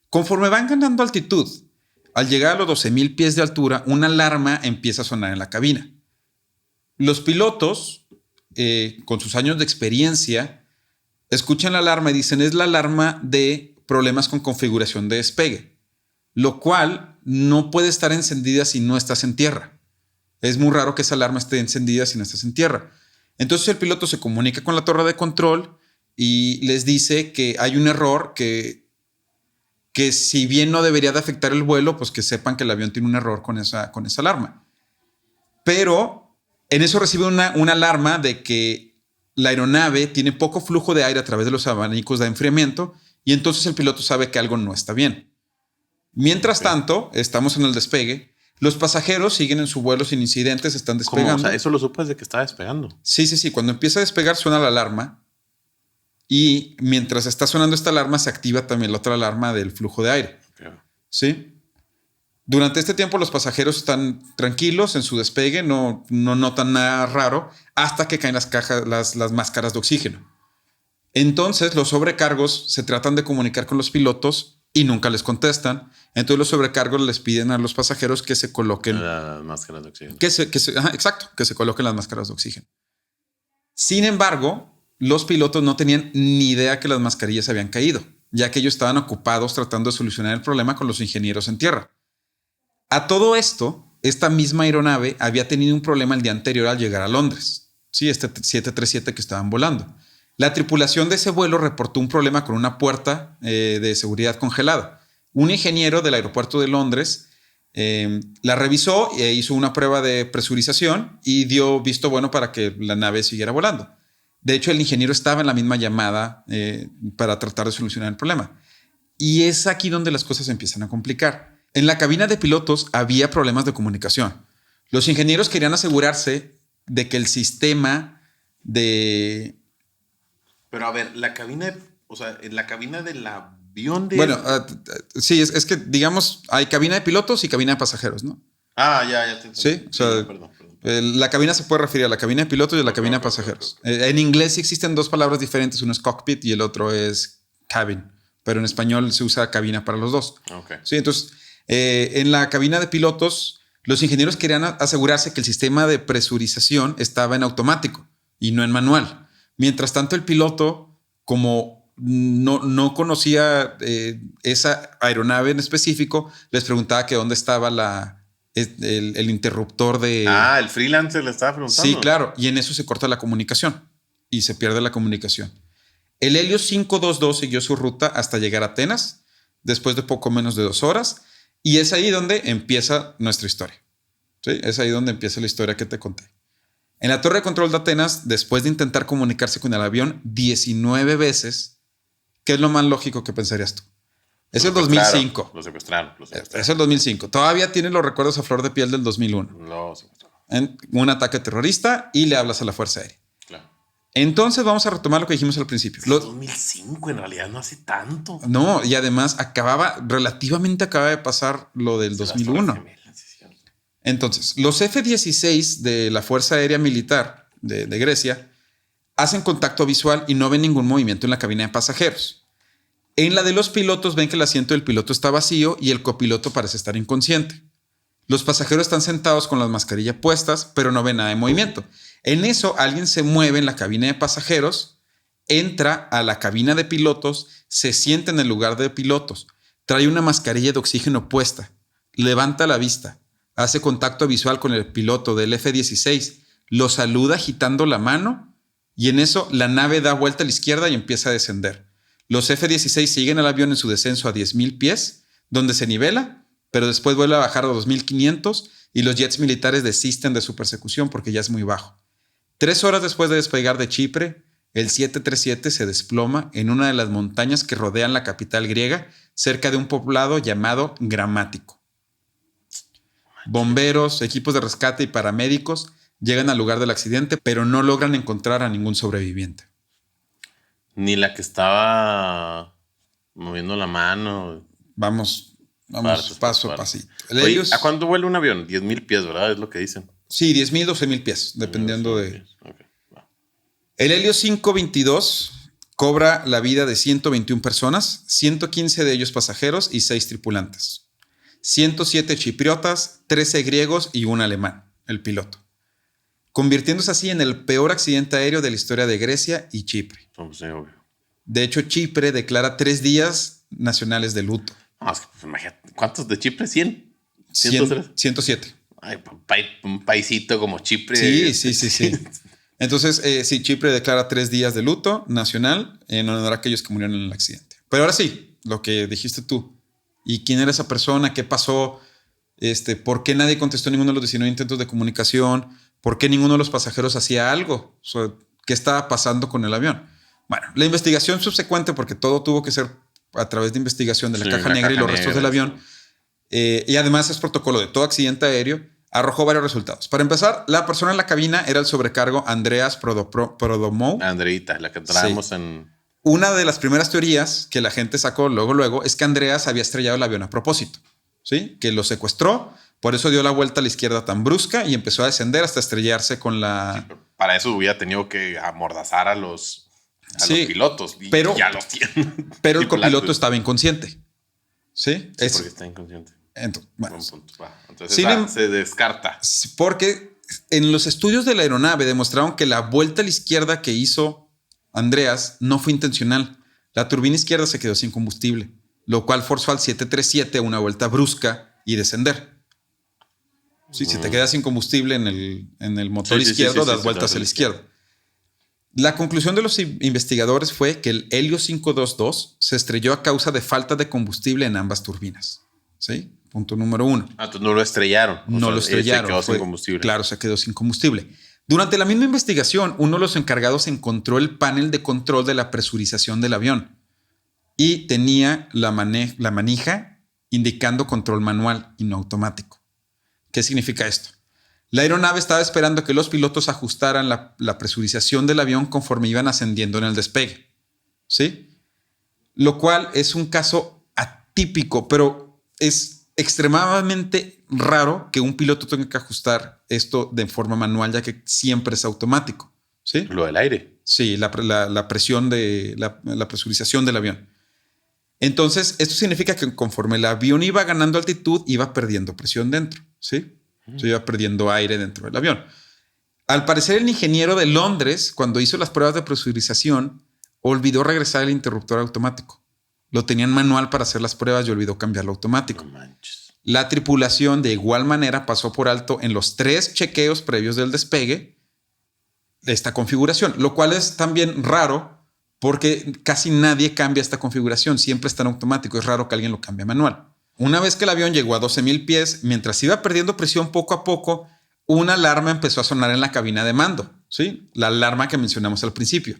Conforme van ganando altitud, al llegar a los 12,000 pies de altura, una alarma empieza a sonar en la cabina. Los pilotos, con sus años de experiencia, escuchan la alarma y dicen, es la alarma de problemas con configuración de despegue, lo cual no puede estar encendida si no estás en tierra. Es muy raro que esa alarma esté encendida si no estás en tierra. Entonces el piloto se comunica con la torre de control y les dice que hay un error que si bien no debería de afectar el vuelo, pues que sepan que el avión tiene un error con esa alarma. Pero en eso recibe una alarma de que la aeronave tiene poco flujo de aire a través de los abanicos de enfriamiento y entonces el piloto sabe que algo no está bien. Mientras tanto, estamos en el despegue. Los pasajeros siguen en su vuelo sin incidentes, están despegando. ¿Cómo? O sea, eso lo supo desde que estaba despegando. Sí. Cuando empieza a despegar suena la alarma y mientras está sonando esta alarma se activa también la otra alarma del flujo de aire. Okay. ¿Sí? Durante este tiempo los pasajeros están tranquilos en su despegue, no notan nada raro hasta que caen las máscaras de oxígeno. Entonces los sobrecargos se tratan de comunicar con los pilotos y nunca les contestan. Entonces los sobrecargos les piden a los pasajeros que se coloquen las máscaras de oxígeno. Exacto, que se coloquen las máscaras de oxígeno. Sin embargo, los pilotos no tenían ni idea que las mascarillas habían caído, ya que ellos estaban ocupados tratando de solucionar el problema con los ingenieros en tierra. A todo esto, esta misma aeronave había tenido un problema el día anterior al llegar a Londres. Sí, este 737 que estaban volando. La tripulación de ese vuelo reportó un problema con una puerta de seguridad congelada. Un ingeniero del aeropuerto de Londres la revisó e hizo una prueba de presurización y dio visto bueno para que la nave siguiera volando. De hecho, el ingeniero estaba en la misma llamada para tratar de solucionar el problema. Y es aquí donde las cosas empiezan a complicar. En la cabina de pilotos había problemas de comunicación. Los ingenieros querían asegurarse de que el sistema de... Pero a ver, la cabina, o sea, en la cabina del avión de... Bueno, sí, es que digamos, hay cabina de pilotos y cabina de pasajeros, ¿no? ya te entendí. Sí, o sea, perdón. La cabina se puede referir a la cabina de pilotos y a la cabina de pasajeros. En inglés sí existen dos palabras diferentes, uno es cockpit y el otro es cabin, pero en español se usa cabina para los dos. Okay. Sí, entonces, en la cabina de pilotos, los ingenieros querían asegurarse que el sistema de presurización estaba en automático y no en manual. Mientras tanto, el piloto, como no conocía esa aeronave en específico, les preguntaba que dónde estaba el interruptor de... El freelancer le estaba preguntando. Sí, claro. Y en eso se corta la comunicación y se pierde la comunicación. El Helios 522 siguió su ruta hasta llegar a Atenas, después de poco menos de 2 horas. Y es ahí donde empieza nuestra historia. ¿Sí? Es ahí donde empieza la historia que te conté. En la torre de control de Atenas, después de intentar comunicarse con el avión 19 veces, ¿qué es lo más lógico que pensarías tú? Es el 2005. Lo secuestraron. Es el 2005. Todavía tienes los recuerdos a flor de piel del 2001. Lo secuestraron. En un ataque terrorista y le hablas a la Fuerza Aérea. Claro. Entonces vamos a retomar lo que dijimos al principio. 2005, en realidad no hace tanto. No, y además relativamente acaba de pasar lo del 2001. Entonces, los F-16 de la Fuerza Aérea Militar de Grecia hacen contacto visual y no ven ningún movimiento en la cabina de pasajeros. En la de los pilotos ven que el asiento del piloto está vacío y el copiloto parece estar inconsciente. Los pasajeros están sentados con las mascarillas puestas, pero no ven nada de movimiento. En eso, alguien se mueve en la cabina de pasajeros, entra a la cabina de pilotos, se sienta en el lugar de pilotos, trae una mascarilla de oxígeno puesta, levanta la vista, hace contacto visual con el piloto del F-16, lo saluda agitando la mano y en eso la nave da vuelta a la izquierda y empieza a descender. Los F-16 siguen al avión en su descenso a 10,000 pies, donde se nivela, pero después vuelve a bajar a 2,500 y los jets militares desisten de su persecución porque ya es muy bajo. 3 horas después de despegar de Chipre, el 737 se desploma en una de las montañas que rodean la capital griega, cerca de un poblado llamado Gramático. Bomberos, equipos de rescate y paramédicos llegan al lugar del accidente, pero no logran encontrar a ningún sobreviviente. Ni la que estaba moviendo la mano. Vamos paso a pasito. Oye, ¿a cuándo vuela un avión? 10,000 pies, ¿verdad? Es lo que dicen. Sí, 10,000, 12,000 pies, dependiendo de... Okay. El Helios 522 cobra la vida de 121 personas, 115 de ellos pasajeros y 6 tripulantes. 107 chipriotas, 13 griegos y un alemán, el piloto. Convirtiéndose así en el peor accidente aéreo de la historia de Grecia y Chipre. Pues sí, obvio. De hecho, Chipre declara 3 días nacionales de luto. No, es que, pues, imagínate, ¿cuántos de Chipre? ¿100? 107. Ay, un paisito como Chipre. Sí. Entonces, sí, Chipre declara 3 días de luto nacional en honor a aquellos que murieron en el accidente. Pero ahora sí, lo que dijiste tú. ¿Y quién era esa persona? ¿Qué pasó? ¿Por qué nadie contestó ninguno de los 19 intentos de comunicación? ¿Por qué ninguno de los pasajeros hacía algo? O sea, ¿qué estaba pasando con el avión? Bueno, la investigación subsecuente, porque todo tuvo que ser a través de investigación de la caja negra y los restos del avión, y además es protocolo de todo accidente aéreo, arrojó varios resultados. Para empezar, la persona en la cabina era el sobrecargo Andreas Prodomou. Andreita, la que traemos en... Una de las primeras teorías que la gente sacó luego es que Andreas había estrellado el avión a propósito, ¿sí? Que lo secuestró, por eso dio la vuelta a la izquierda tan brusca y empezó a descender hasta estrellarse con la... Sí, para eso hubiera tenido que amordazar a los pilotos. Pero ya los tienen. Pero el copiloto estaba inconsciente. ¿Sí? Sí, porque está inconsciente. Entonces, bueno. Entonces se descarta. Porque en los estudios de la aeronave demostraron que la vuelta a la izquierda que hizo Andreas no fue intencional. La turbina izquierda se quedó sin combustible, lo cual forzó al 737 a una vuelta brusca y descender. Sí, si te quedas sin combustible en el motor izquierdo, das vueltas a la izquierda. La conclusión de los investigadores fue que el Helio 522 se estrelló a causa de falta de combustible en ambas turbinas. ¿Sí? Punto número 1. Entonces no lo estrellaron. No lo estrellaron. Se quedó sin combustible. Claro, se quedó sin combustible. Durante la misma investigación, uno de los encargados encontró el panel de control de la presurización del avión y tenía la manija indicando control manual y no automático. ¿Qué significa esto? La aeronave estaba esperando que los pilotos ajustaran la presurización del avión conforme iban ascendiendo en el despegue. ¿Sí? Lo cual es un caso atípico, pero es extremadamente raro que un piloto tenga que ajustar esto de forma manual, ya que siempre es automático. ¿Sí? Lo del aire. Sí, la presión de la presurización del avión. Entonces, esto significa que conforme el avión iba ganando altitud, iba perdiendo presión dentro. ¿Sí? Se iba perdiendo aire dentro del avión. Al parecer, el ingeniero de Londres, cuando hizo las pruebas de presurización, olvidó regresar el interruptor automático. Lo tenían manual para hacer las pruebas y olvidó cambiarlo automático. No manches. La tripulación de igual manera pasó por alto en los 3 chequeos previos del despegue esta configuración, lo cual es también raro porque casi nadie cambia esta configuración. Siempre está en automático. Es raro que alguien lo cambie manual. Una vez que el avión llegó a 12,000 pies, mientras iba perdiendo presión poco a poco, una alarma empezó a sonar en la cabina de mando. ¿Sí? La alarma que mencionamos al principio.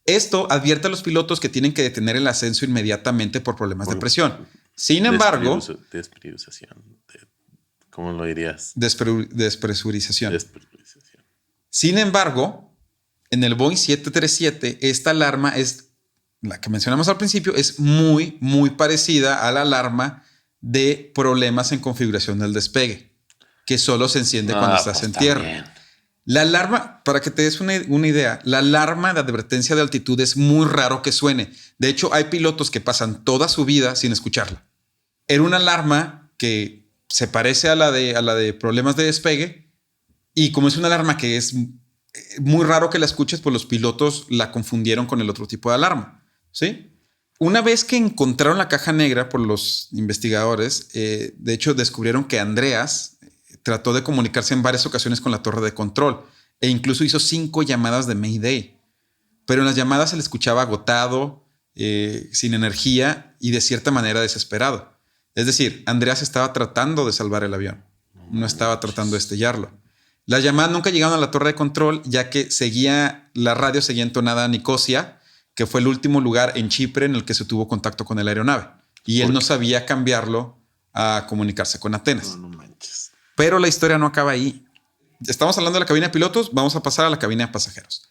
Esto advierte a los pilotos que tienen que detener el ascenso inmediatamente por problemas de presión. Sin embargo... Despresurización. ¿Cómo lo dirías? Despresurización. Sin embargo, en el Boeing 737, esta alarma es la que mencionamos al principio, es muy, muy parecida a la alarma de problemas en configuración del despegue, que solo se enciende cuando estás en tierra. Bien. La alarma, para que te des una idea, la alarma de advertencia de altitud es muy raro que suene. De hecho, hay pilotos que pasan toda su vida sin escucharla. Era una alarma que se parece a la de problemas de despegue, y como es una alarma que es muy raro que la escuches, pues los pilotos la confundieron con el otro tipo de alarma. ¿Sí? Una vez que encontraron la caja negra por los investigadores, de hecho descubrieron que Andreas trató de comunicarse en varias ocasiones con la torre de control e incluso hizo 5 llamadas de Mayday. Pero en las llamadas se le escuchaba agotado, sin energía y de cierta manera desesperado. Es decir, Andreas estaba tratando de salvar el avión, no estaba tratando de estrellarlo. Las llamadas nunca llegaron a la torre de control, ya que la radio seguía entonada a Nicosia, que fue el último lugar en Chipre en el que se tuvo contacto con la aeronave. Y él no sabía cambiarlo a comunicarse con Atenas. No manches. Pero la historia no acaba ahí. Estamos hablando de la cabina de pilotos, vamos a pasar a la cabina de pasajeros.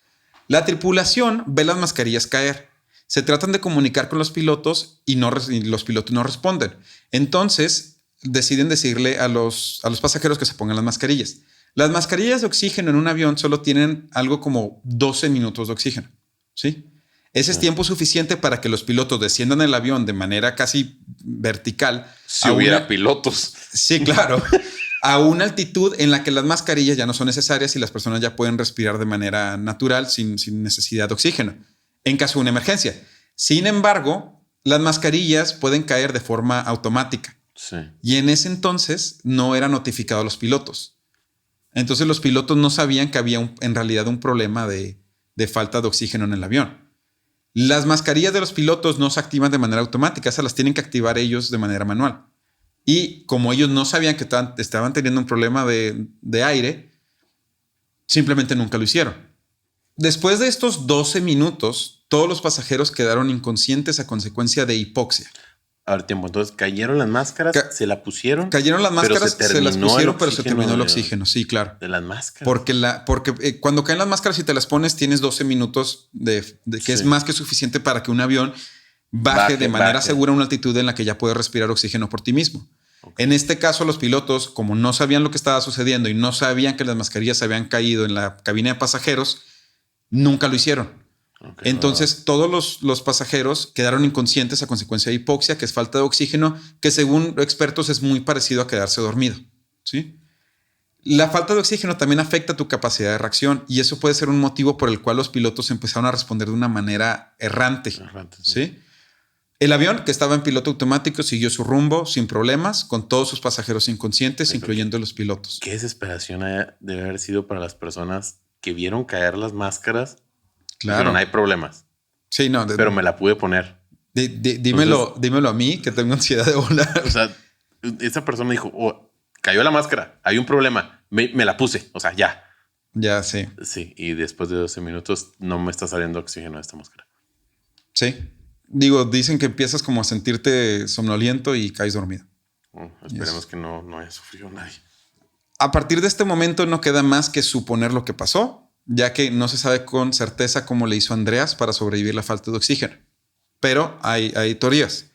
La tripulación ve las mascarillas caer. Se tratan de comunicar con los pilotos y los pilotos no responden. Entonces deciden decirle a los pasajeros que se pongan las mascarillas. Las mascarillas de oxígeno en un avión solo tienen algo como 12 minutos de oxígeno. ¿Sí? Ese es tiempo suficiente para que los pilotos desciendan el avión de manera casi vertical. Si hubiera pilotos. Sí, claro. A una altitud en la que las mascarillas ya no son necesarias y las personas ya pueden respirar de manera natural sin necesidad de oxígeno, en caso de una emergencia. Sin embargo, las mascarillas pueden caer de forma automática. Sí. Y en ese entonces no era notificado a los pilotos. Entonces los pilotos no sabían que había en realidad un problema de falta de oxígeno en el avión. Las mascarillas de los pilotos no se activan de manera automática, esas las tienen que activar ellos de manera manual. Y como ellos no sabían que estaban teniendo un problema de aire, simplemente nunca lo hicieron. Después de estos 12 minutos, todos los pasajeros quedaron inconscientes a consecuencia de hipoxia. A ver, tiempo. Entonces, ¿cayeron las máscaras? ¿Se la pusieron? Cayeron las máscaras, se las pusieron, pero se terminó el oxígeno. Sí, claro. De las máscaras. Porque cuando caen las máscaras y te las pones, tienes 12 minutos que es más que suficiente para que un avión baje de manera segura a una altitud en la que ya puedes respirar oxígeno por ti mismo. Okay. En este caso, los pilotos, como no sabían lo que estaba sucediendo y no sabían que las mascarillas habían caído en la cabina de pasajeros, nunca lo hicieron. Okay, entonces, todos los pasajeros quedaron inconscientes a consecuencia de hipoxia, que es falta de oxígeno, que según expertos es muy parecido a quedarse dormido. ¿Sí? La falta de oxígeno también afecta tu capacidad de reacción y eso puede ser un motivo por el cual los pilotos empezaron a responder de una manera errante. ¿Sí? El avión, que estaba en piloto automático, siguió su rumbo sin problemas, con todos sus pasajeros inconscientes, incluyendo los pilotos. Qué desesperación debe haber sido para las personas que vieron caer las máscaras. Claro. No hay problemas. Sí, no. Pero me la pude poner. Dímelo a mí, que tengo ansiedad de volar. O sea, esa persona me dijo, cayó la máscara, hay un problema. Me la puse, o sea, ya. Ya, sí. Sí, y después de 12 minutos no me está saliendo oxígeno de esta máscara. Sí. Digo, dicen que empiezas como a sentirte somnoliento y caes dormido. Esperemos que no haya sufrido nadie. A partir de este momento no queda más que suponer lo que pasó, ya que no se sabe con certeza cómo le hizo Andreas para sobrevivir la falta de oxígeno. Pero hay teorías.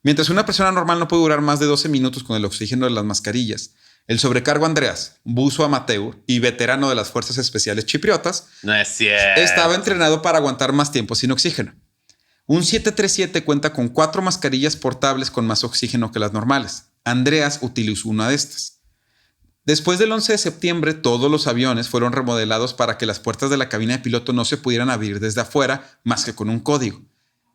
Mientras una persona normal no puede durar más de 12 minutos con el oxígeno de las mascarillas, el sobrecargo Andreas, buzo amateur y veterano de las Fuerzas Especiales Chipriotas, no es cierto, estaba entrenado para aguantar más tiempo sin oxígeno. Un 737 cuenta con 4 mascarillas portables con más oxígeno que las normales. Andreas utilizó una de estas. Después del 11 de septiembre, todos los aviones fueron remodelados para que las puertas de la cabina de piloto no se pudieran abrir desde afuera más que con un código.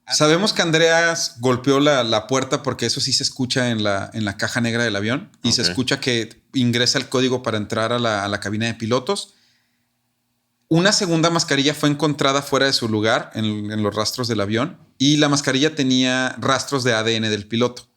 Sabemos que Andreas golpeó la puerta porque eso sí se escucha en la caja negra del avión y se escucha que ingresa el código para entrar a la cabina de pilotos. Una segunda mascarilla fue encontrada fuera de su lugar en los rastros del avión y la mascarilla tenía rastros de ADN del piloto,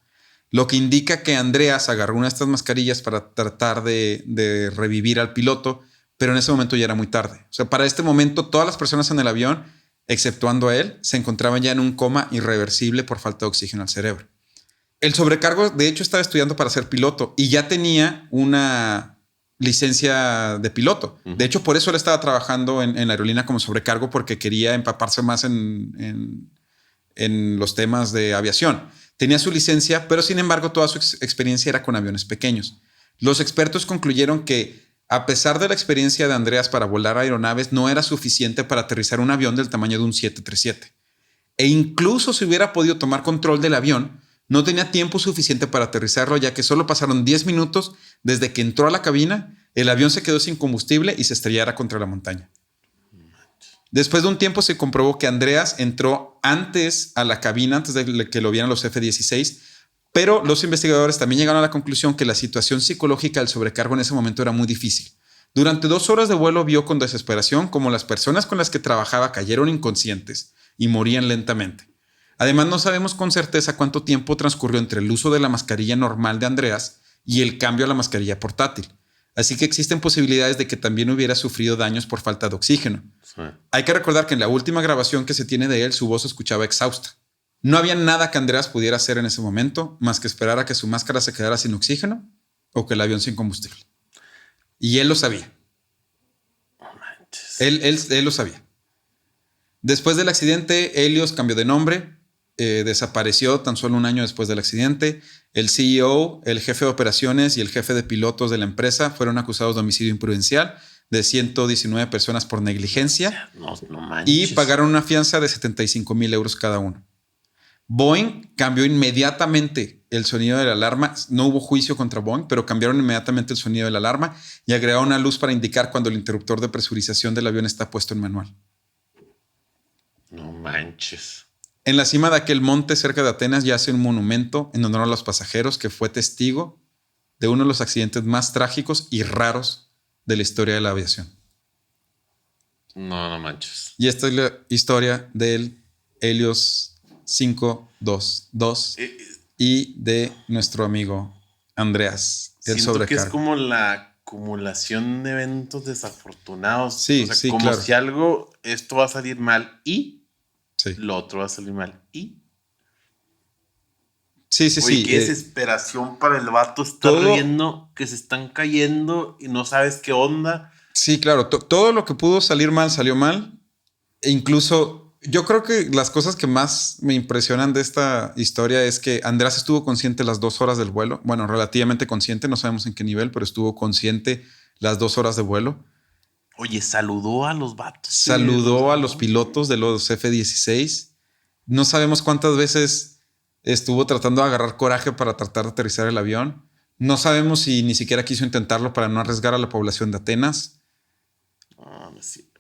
lo que indica que Andreas agarró una de estas mascarillas para tratar de revivir al piloto, pero en ese momento ya era muy tarde. O sea, para este momento todas las personas en el avión, exceptuando a él, se encontraban ya en un coma irreversible por falta de oxígeno al cerebro. El sobrecargo, de hecho, estaba estudiando para ser piloto y ya tenía una licencia de piloto. De hecho, por eso él estaba trabajando en la aerolínea como sobrecargo, porque quería empaparse más en los temas de aviación. Tenía su licencia, pero sin embargo toda su experiencia era con aviones pequeños. Los expertos concluyeron que a pesar de la experiencia de Andreas para volar aeronaves, no era suficiente para aterrizar un avión del tamaño de un 737. E incluso si hubiera podido tomar control del avión, no tenía tiempo suficiente para aterrizarlo, ya que solo pasaron 10 minutos desde que entró a la cabina, el avión se quedó sin combustible y se estrellara contra la montaña. Después de un tiempo se comprobó que Andreas entró antes a la cabina, antes de que lo vieran los F-16, pero los investigadores también llegaron a la conclusión que la situación psicológica del sobrecargo en ese momento era muy difícil. Durante 2 horas de vuelo vio con desesperación cómo las personas con las que trabajaba cayeron inconscientes y morían lentamente. Además, no sabemos con certeza cuánto tiempo transcurrió entre el uso de la mascarilla normal de Andreas y el cambio a la mascarilla portátil. Así que existen posibilidades de que también hubiera sufrido daños por falta de oxígeno. Sí. Hay que recordar que en la última grabación que se tiene de él, su voz se escuchaba exhausta. No había nada que Andreas pudiera hacer en ese momento más que esperar a que su máscara se quedara sin oxígeno o que el avión sin combustible. Y él lo sabía. Oh, manches. Él lo sabía. Después del accidente, Helios cambió de nombre, desapareció tan solo un año después del accidente. El CEO, el jefe de operaciones y el jefe de pilotos de la empresa fueron acusados de homicidio imprudencial de 119 personas por negligencia y pagaron una fianza de 75,000 euros cada uno. Boeing cambió inmediatamente el sonido de la alarma. No hubo juicio contra Boeing, pero cambiaron inmediatamente el sonido de la alarma y agregaron una luz para indicar cuando el interruptor de presurización del avión está puesto en manual. No manches. En la cima de aquel monte cerca de Atenas yace un monumento en honor a los pasajeros que fue testigo de uno de los accidentes más trágicos y raros de la historia de la aviación. No manches. Y esta es la historia del Helios 522 y de nuestro amigo Andreas, el Siento sobrecargo. Que es como la acumulación de eventos desafortunados. Sí, o sea, sí, como claro. si algo, esto va a salir mal y sí. Lo otro va a salir mal y... Sí. Oye, qué desesperación para el vato estar viendo que se están cayendo y no sabes qué onda. Sí, claro. Todo lo que pudo salir mal, salió mal. E incluso yo creo que las cosas que más me impresionan de esta historia es que Andreas estuvo consciente las 2 horas del vuelo. Bueno, relativamente consciente, no sabemos en qué nivel, pero estuvo consciente las 2 horas de vuelo. Oye, saludó a los vatos. Saludó a los pilotos de los F-16. No sabemos cuántas veces estuvo tratando de agarrar coraje para tratar de aterrizar el avión. No sabemos si ni siquiera quiso intentarlo para no arriesgar a la población de Atenas.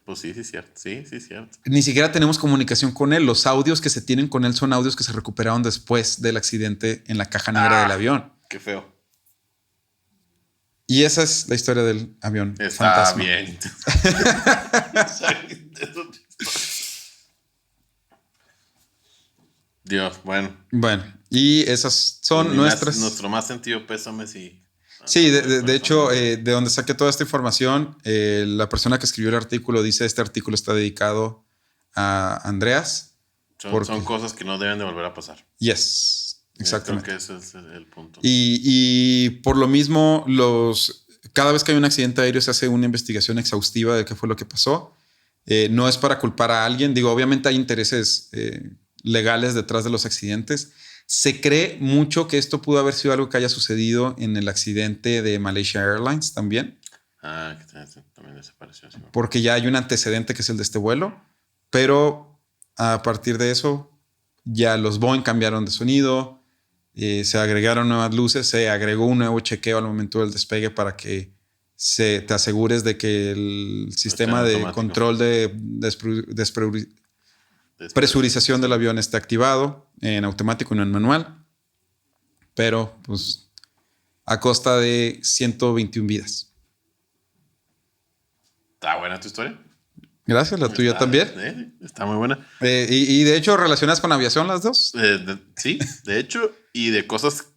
Pues sí, es cierto. Sí, es cierto. Ni siquiera tenemos comunicación con él. Los audios que se tienen con él son audios que se recuperaron después del accidente en la caja negra del avión. Qué feo. Y esa es la historia del avión Está fantasma. Bien. Dios, bueno. Bueno, y esas son nuestras... Nuestro más sentido pésame si... Sí, de hecho, de donde saqué toda esta información, la persona que escribió el artículo dice este artículo está dedicado a Andreas. Son cosas que no deben de volver a pasar. Yes, exactamente. Creo que ese es el punto. Y por lo mismo, cada vez que hay un accidente aéreo se hace una investigación exhaustiva de qué fue lo que pasó. No es para culpar a alguien. Digo, obviamente hay intereses legales detrás de los accidentes. Se cree mucho que esto pudo haber sido algo que haya sucedido en el accidente de Malaysia Airlines también. Que también desapareció. Sí. Porque ya hay un antecedente que es el de este vuelo. Pero a partir de eso, ya los Boeing cambiaron de sonido, se agregaron nuevas luces, se agregó un nuevo chequeo al momento del despegue para que te asegures de que el sistema de control de presurización del avión esté activado en automático y no en manual. Pero, pues, a costa de 121 vidas. ¿Está buena tu historia? Gracias, la tuya también. Está muy buena. Y de hecho, ¿relacionas con aviación las dos? Sí, de hecho, y de cosas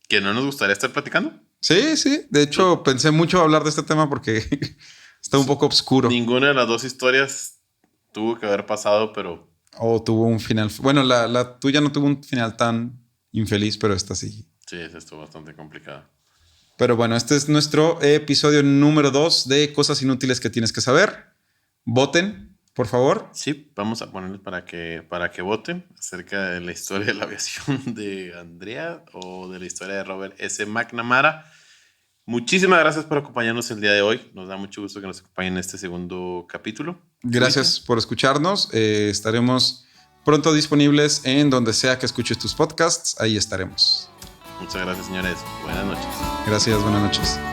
que no nos gustaría estar platicando. Sí. De hecho, pensé mucho hablar de este tema porque está un poco oscuro. Ninguna de las dos historias tuvo que haber pasado, pero... O tuvo un final... Bueno, la tuya no tuvo un final tan infeliz, pero esta sí. Sí, esta estuvo bastante complicada. Pero bueno, este es nuestro episodio número 2 de Cosas Inútiles que Tienes que Saber. Voten, por favor. Sí, vamos a ponerles para que voten acerca de la historia de la aviación de Andrea o de la historia de Robert S. McNamara. Muchísimas gracias por acompañarnos el día de hoy. Nos da mucho gusto que nos acompañen en este segundo capítulo. Gracias por escucharnos. Estaremos pronto disponibles en donde sea que escuches tus podcasts. Ahí estaremos. Muchas gracias, señores. Buenas noches. Gracias, buenas noches.